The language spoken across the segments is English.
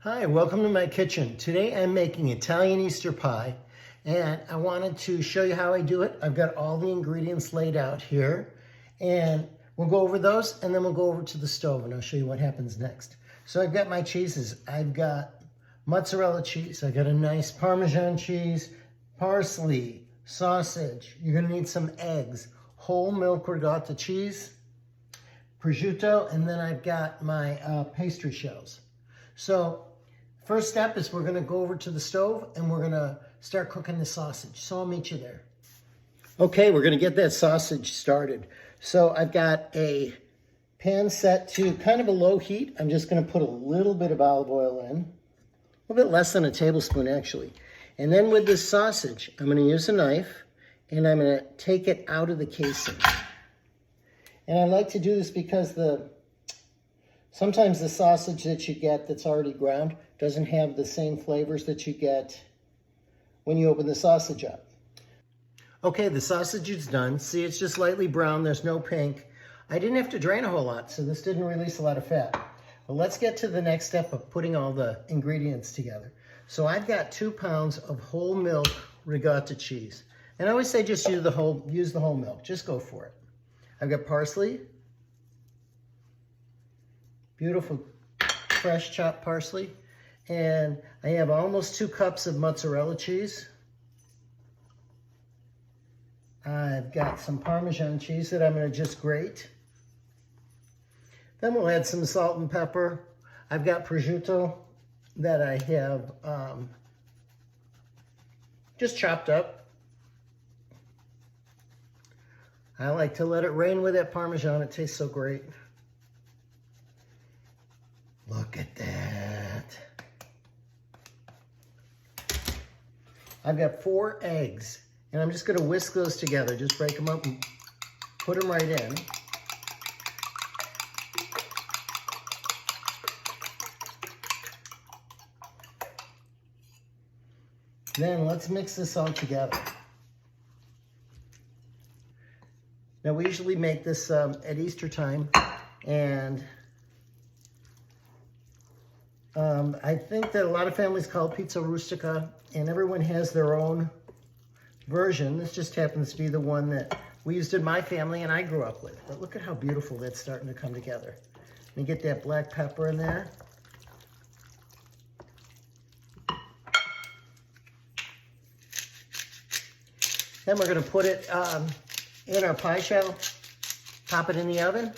Hi, welcome to my kitchen. Today I'm making Italian Easter pie and I wanted to show you how I do it. I've got all the ingredients laid out here and we'll go over those and then we'll go over to the stove and I'll show you what happens next. So I've got my cheeses. I've got mozzarella cheese. I got a nice Parmesan cheese, parsley, sausage. You're gonna need some eggs, whole milk ricotta cheese, prosciutto, and then I've got my pastry shells. So first step is we're gonna go over to the stove and we're gonna start cooking the sausage. So I'll meet you there. Okay, we're gonna get that sausage started. So I've got a pan set to kind of a low heat. I'm just gonna put a little bit of olive oil in, a little bit less than a tablespoon actually. And then with this sausage, I'm gonna use a knife and I'm gonna take it out of the casing. And I like to do this because sometimes the sausage that you get that's already ground doesn't have the same flavors that you get when you open the sausage up. Okay, the sausage is done. See, it's just lightly brown. There's no pink. I didn't have to drain a whole lot, so this didn't release a lot of fat. But let's get to the next step of putting all the ingredients together. So I've got 2 pounds of whole milk ricotta cheese. And I always say just use the whole milk. Just go for it. I've got parsley. Beautiful fresh chopped parsley. And I have almost 2 cups of mozzarella cheese. I've got some Parmesan cheese that I'm going to just grate. Then we'll add some salt and pepper. I've got prosciutto that I have just chopped up. I like to let it rain with that Parmesan. It tastes so great. Look at that. I've got 4 eggs, and I'm just gonna whisk those together. Just break them up and put them right in. Then let's mix this all together. Now we usually make this at Easter time, and I think that a lot of families call it pizza rustica, and everyone has their own version. This just happens to be the one that we used in my family and I grew up with. But look at how beautiful that's starting to come together. And get that black pepper in there. Then we're gonna put it in our pie shell, pop it in the oven.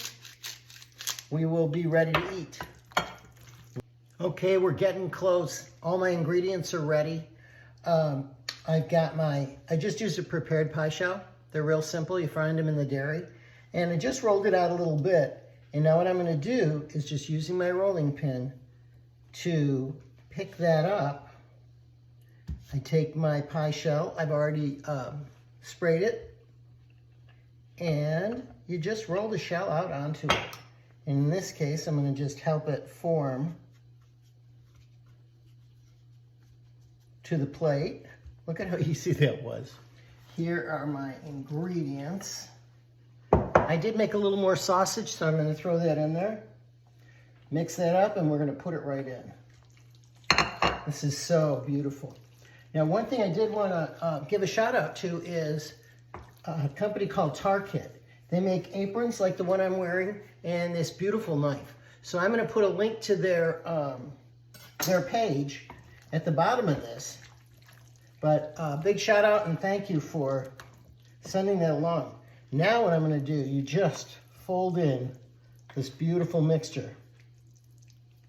We will be ready to eat. Okay, we're getting close. All my ingredients are ready. I just used a prepared pie shell. They're real simple. You find them in the dairy. And I just rolled it out a little bit. And now what I'm gonna do is just using my rolling pin to pick that up. I take my pie shell. I've already sprayed it. And you just roll the shell out onto it. In this case, I'm gonna just help it form to the plate. Look at how easy that was. Here are my ingredients. I did make a little more sausage, so I'm gonna throw that in there. Mix that up and we're gonna put it right in. This is so beautiful. Now, one thing I did wanna give a shout out to is a company called Kit. They make aprons like the one I'm wearing and this beautiful knife. So I'm gonna put a link to their page at the bottom of this. But big shout out and thank you for sending that along. Now what I'm gonna do, you just fold in this beautiful mixture.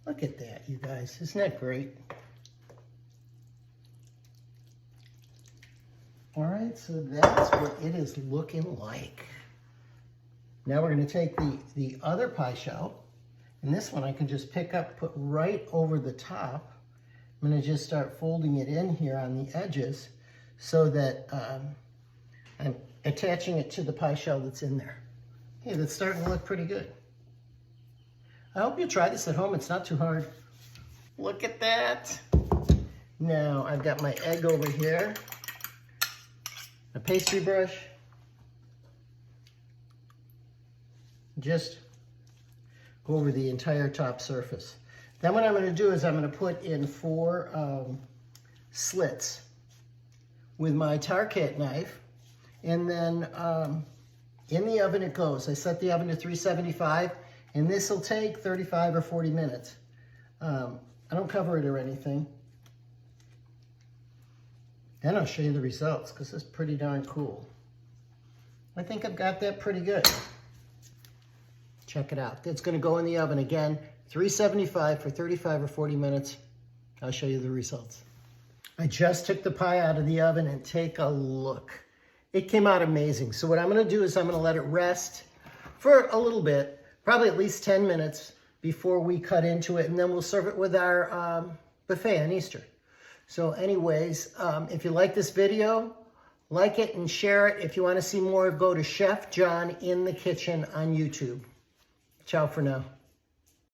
Look at that, you guys, isn't that great? All right, so that's what it is looking like. Now we're gonna take the other pie shell, and this one I can just pick up, put right over the top. I'm gonna just start folding it in here on the edges so that I'm attaching it to the pie shell that's in there. Okay, that's starting to look pretty good. I hope you try this at home. It's not too hard. Look at that. Now I've got my egg over here, a pastry brush. Just go over the entire top surface. Then what I'm going to do is I'm going to put in 4 slits with my Target knife, and then in the oven it goes. I set the oven to 375, and this will take 35 or 40 minutes. I don't cover it or anything. Then I'll show you the results, because it's pretty darn cool. I think I've got that pretty good. Check it out. It's going to go in the oven again, 375 for 35 or 40 minutes. I'll show you the results. I just took the pie out of the oven, and take a look. It came out amazing. So what I'm going to do is I'm going to let it rest for a little bit, probably at least 10 minutes before we cut into it, and then we'll serve it with our buffet on Easter. So anyways, if you like this video, like it and share it. If you want to see more, go to Chef John in the Kitchen on YouTube. Ciao for now.